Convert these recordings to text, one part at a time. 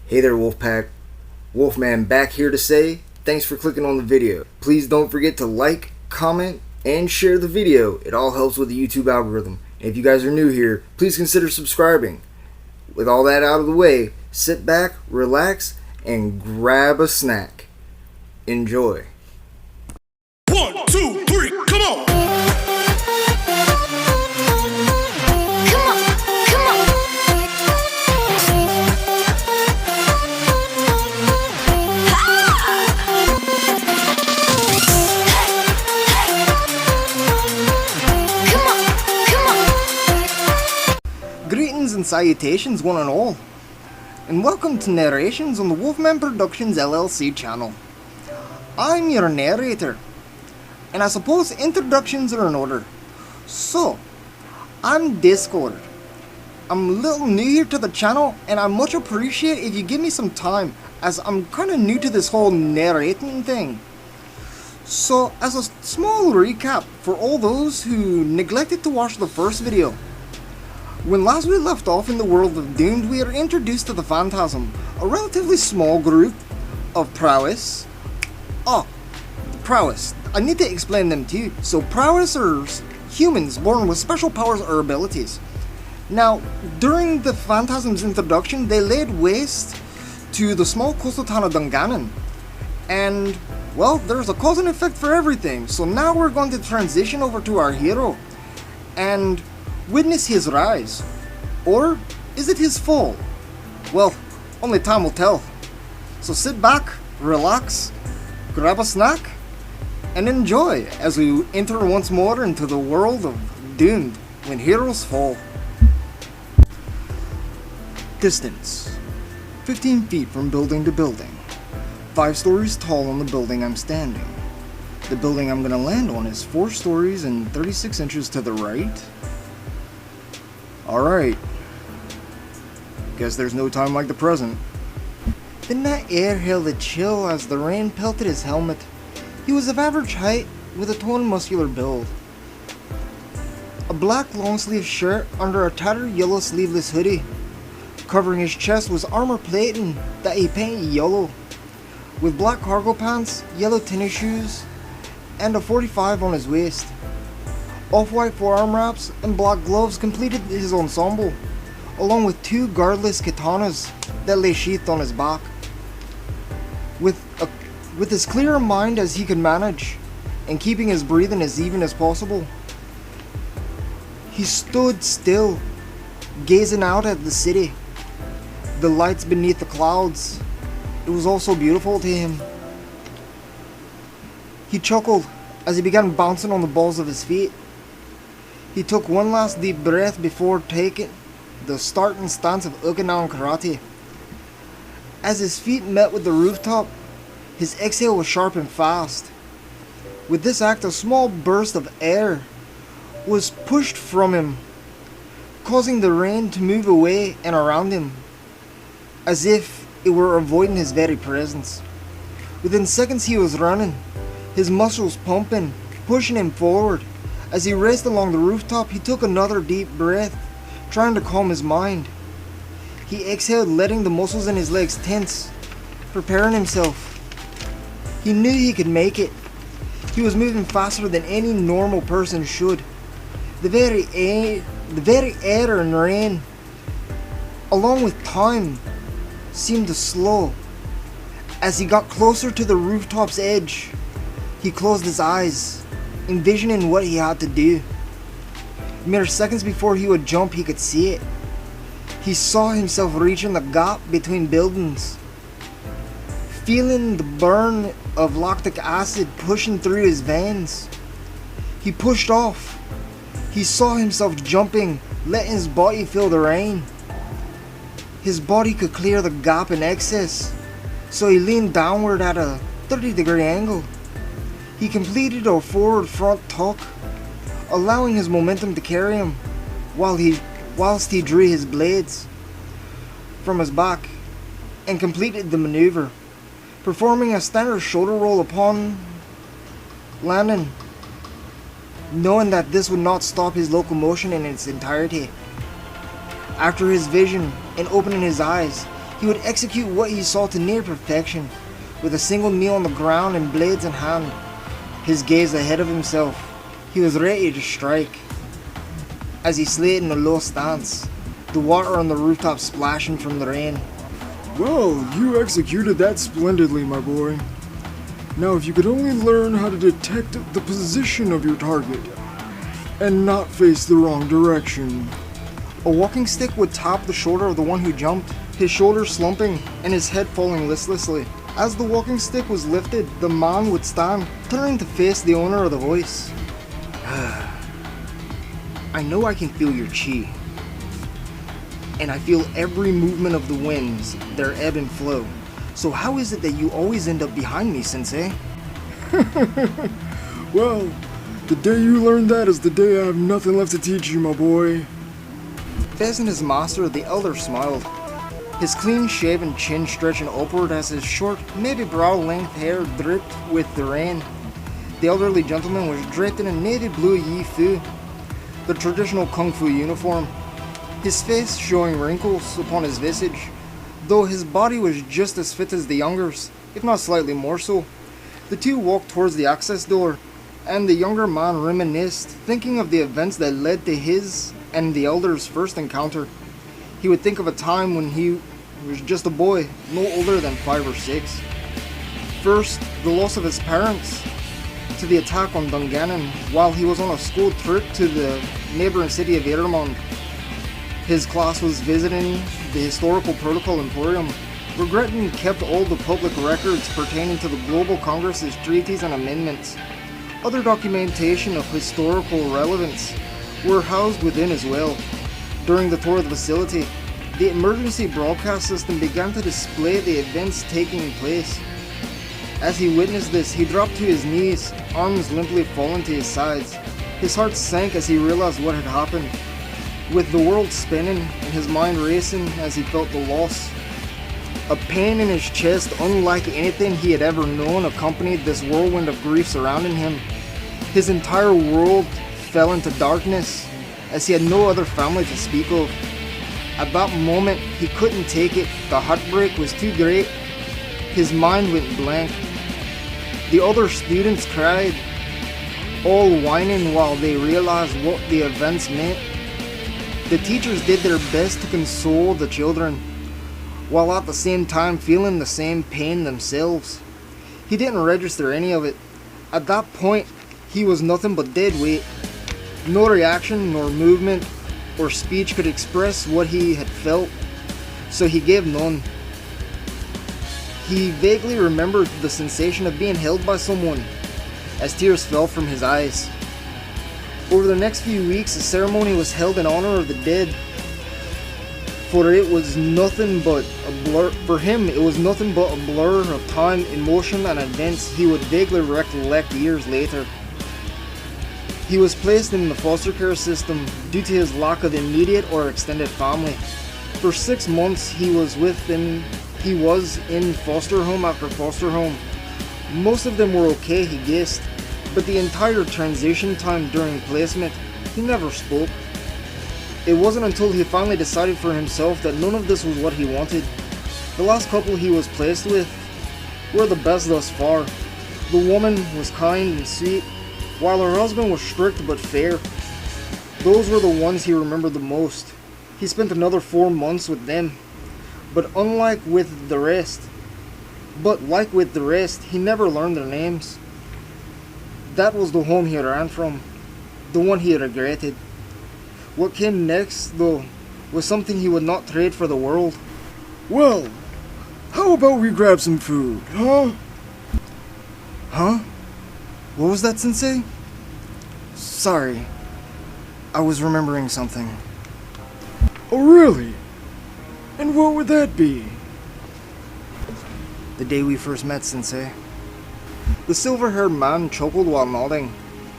Hey there, Wolfpack. Wolfman back here to say thanks for clicking on the video. Please don't forget to like, comment, and share the video. It all helps with the YouTube algorithm. And if you guys are new here, please consider subscribing. With all that out of the way, sit back, relax, and grab a snack. Enjoy. 1, 2, 3, come on! Greetings and salutations one and all, and welcome to Narrations on the Wolfman Productions LLC channel. I'm your narrator, and I suppose introductions are in order. So, I'm Discord. I'm a little new here to the channel, and I much appreciate if you give me some time, as I'm kinda new to this whole narrating thing. So, as a small recap for all those who neglected to watch the first video, when last we left off in the world of Doomed, we are introduced to the Phantasm, a relatively small group of prowess. Prowess. I need to explain them to you. So prowess are humans born with special powers or abilities. Now, during the Phantasm's introduction, they laid waste to the small coastal town of Dungannon. And, well, there's a cause and effect for everything. So now we're going to transition over to our hero and witness his rise. Or is it his fall? Well, only time will tell. So sit back, relax, grab a snack, and enjoy as we enter once more into the world of Doomed when heroes fall. Distance: 15 feet from building to building. 5 stories tall on the building I'm standing. The building I'm gonna land on is 4 stories and 36 inches to the right. Alright. Guess there's no time like the present. The night air held a chill as the rain pelted his helmet. He was of average height with a toned muscular build. A black long-sleeve shirt under a tattered yellow sleeveless hoodie. Covering his chest was armor plating that he painted yellow, with black cargo pants, yellow tennis shoes, and a .45 on his waist. Off-white forearm wraps and black gloves completed his ensemble, along with 2 guardless katanas that lay sheathed on his back. With as clear a mind as he could manage, and keeping his breathing as even as possible, he stood still, gazing out at the city, the lights beneath the clouds. It was all so beautiful to him. He chuckled as he began bouncing on the balls of his feet. He took one last deep breath before taking the starting stance of Okinawan karate. As his feet met with the rooftop, his exhale was sharp and fast. With this act, a small burst of air was pushed from him, causing the rain to move away and around him, as if it were avoiding his very presence. Within seconds he was running, his muscles pumping, pushing him forward. As he raced along the rooftop, he took another deep breath, trying to calm his mind. He exhaled, letting the muscles in his legs tense, preparing himself. He knew he could make it. He was moving faster than any normal person should. The very air and rain, along with time, seemed to slow. As he got closer to the rooftop's edge, he closed his eyes, envisioning what he had to do. Mere seconds before he would jump, he could see it. He saw himself reaching the gap between buildings, feeling the burn of lactic acid pushing through his veins. He pushed off. He saw himself jumping, letting his body feel the rain. His body could clear the gap in excess, so he leaned downward at a 30-degree angle. He completed a forward front tuck, allowing his momentum to carry him whilst he drew his blades from his back and completed the maneuver, performing a standard shoulder roll upon landing, knowing that this would not stop his locomotion in its entirety. After his vision and opening his eyes, He would execute what he saw to near perfection, with a single knee on the ground and blades in hand, his gaze ahead of himself. He was ready to strike. As he slid in a low stance, the water on the rooftop splashing from the rain. Well, you executed that splendidly, my boy. Now, if you could only learn how to detect the position of your target and not face the wrong direction. A walking stick would tap the shoulder of the one who jumped, his shoulders slumping and his head falling listlessly. As the walking stick was lifted, the man would stand, turning to face the owner of the voice. I know I can feel your chi, and I feel every movement of the winds, their ebb and flow. So how is it that you always end up behind me, Sensei? Well, the day you learn that is the day I have nothing left to teach you, my boy. Facing his master, the elder smiled, his clean-shaven chin stretching upward as his short, maybe brow-length hair dripped with the rain. The elderly gentleman was draped in a navy blue yi fu, the traditional kung fu uniform, his face showing wrinkles upon his visage, though his body was just as fit as the younger's, if not slightly more so. The two walked towards the access door, and the younger man reminisced, thinking of the events that led to his and the elder's first encounter. He would think of a time when he was just a boy, no older than 5 or 6. First, the loss of his parents to the attack on Dungannon while he was on a school trip to the neighboring city of Iremond. His class was visiting the Historical Protocol Emporium, where Gretton kept all the public records pertaining to the Global Congress's treaties and amendments. Other documentation of historical relevance were housed within as well. During the tour of the facility, the emergency broadcast system began to display the events taking place. As he witnessed this, he dropped to his knees, arms limply falling to his sides. His heart sank as he realized what had happened. With the world spinning and his mind racing as he felt the loss. A pain in his chest unlike anything he had ever known accompanied this whirlwind of grief surrounding him. His entire world fell into darkness as he had no other family to speak of. At that moment, he couldn't take it. The heartbreak was too great. His mind went blank. The other students cried, all whining while they realized what the events meant. The teachers did their best to console the children, while at the same time feeling the same pain themselves. He didn't register any of it. At that point, he was nothing but dead weight. No reaction, nor movement, or speech could express what he had felt, so he gave none. He vaguely remembered the sensation of being held by someone, as tears fell from his eyes. Over the next few weeks, a ceremony was held in honor of the dead. For it was nothing but a blur. For him, it was nothing but a blur of time, emotion, and events he would vaguely recollect years later. He was placed in the foster care system due to his lack of immediate or extended family. For 6 months, he was in foster home after foster home. Most of them were okay, he guessed, but the entire transition time during placement, he never spoke. It wasn't until he finally decided for himself that none of this was what he wanted. The last couple he was placed with were the best thus far. The woman was kind and sweet, while her husband was strict but fair. Those were the ones he remembered the most. He spent another 4 months with them. But like with the rest, he never learned their names. That was the home he ran from, the one he regretted. What came next, though, was something he would not trade for the world. Well, how about we grab some food, huh? Huh? What was that, Sensei? Sorry, I was remembering something. Oh, really? And what would that be? The day we first met, Sensei. The silver-haired man chuckled while nodding.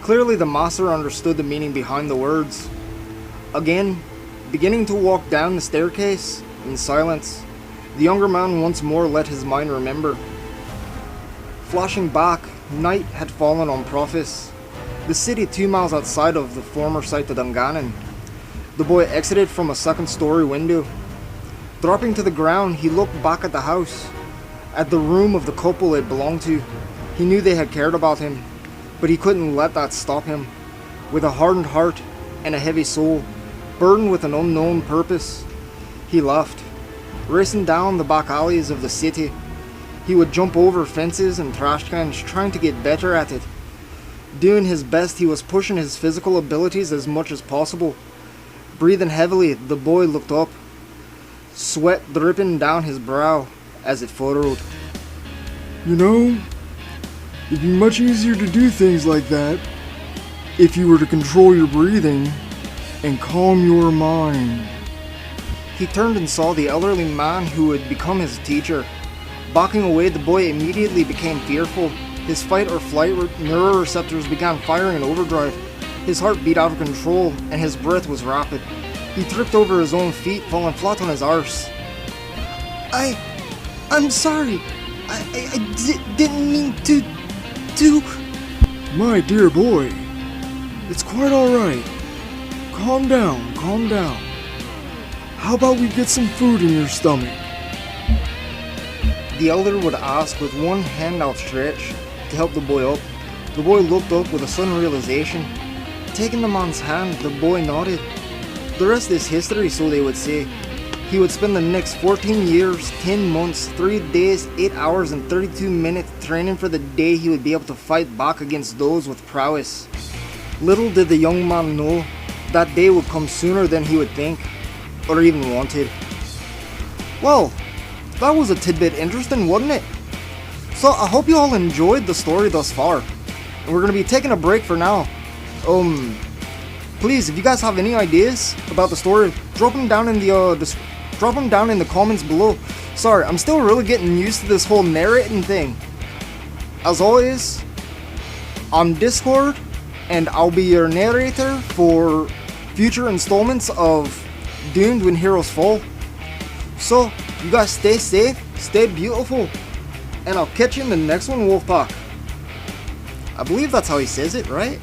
Clearly the master understood the meaning behind the words. Again, beginning to walk down the staircase in silence, the younger man once more let his mind remember. Flashing back, night had fallen on Prophis, the city 2 miles outside of the former site of Dungannon. The boy exited from a second-story window. Dropping to the ground, he looked back at the house, at the room of the couple it belonged to. He knew they had cared about him, but he couldn't let that stop him. With a hardened heart and a heavy soul, burdened with an unknown purpose, he left, racing down the back alleys of the city. He would jump over fences and trash cans, trying to get better at it. Doing his best, he was pushing his physical abilities as much as possible. Breathing heavily, the boy looked up, sweat dripping down his brow as it furrowed. You know, it'd be much easier to do things like that if you were to control your breathing and calm your mind. He turned and saw the elderly man who had become his teacher. Backing away, the boy immediately became fearful. His fight or flight neuroreceptors began firing in overdrive. His heart beat out of control, and his breath was rapid. He tripped over his own feet, falling flat on his arse. I'm sorry. I didn't mean to... My dear boy, it's quite alright. Calm down, calm down. How about we get some food in your stomach? The elder would ask with one hand outstretched to help the boy up. The boy looked up with a sudden realization. Taking the man's hand, the boy nodded. The rest is history, so they would say. He would spend the next 14 years, 10 months, 3 days, 8 hours and 32 minutes training for the day he would be able to fight back against those with prowess. Little did the young man know that day would come sooner than he would think, or even wanted. Well, that was a tidbit interesting, wasn't it? So I hope you all enjoyed the story thus far. And we're going to be taking a break for now. Please, if you guys have any ideas about the story, drop them down in the comments below. Sorry, I'm still really getting used to this whole narrating thing. As always, I'm Discord, and I'll be your narrator for future installments of Doomed When Heroes Fall. So, you guys stay safe, stay beautiful, and I'll catch you in the next one, Wolfpack. I believe that's how he says it, right?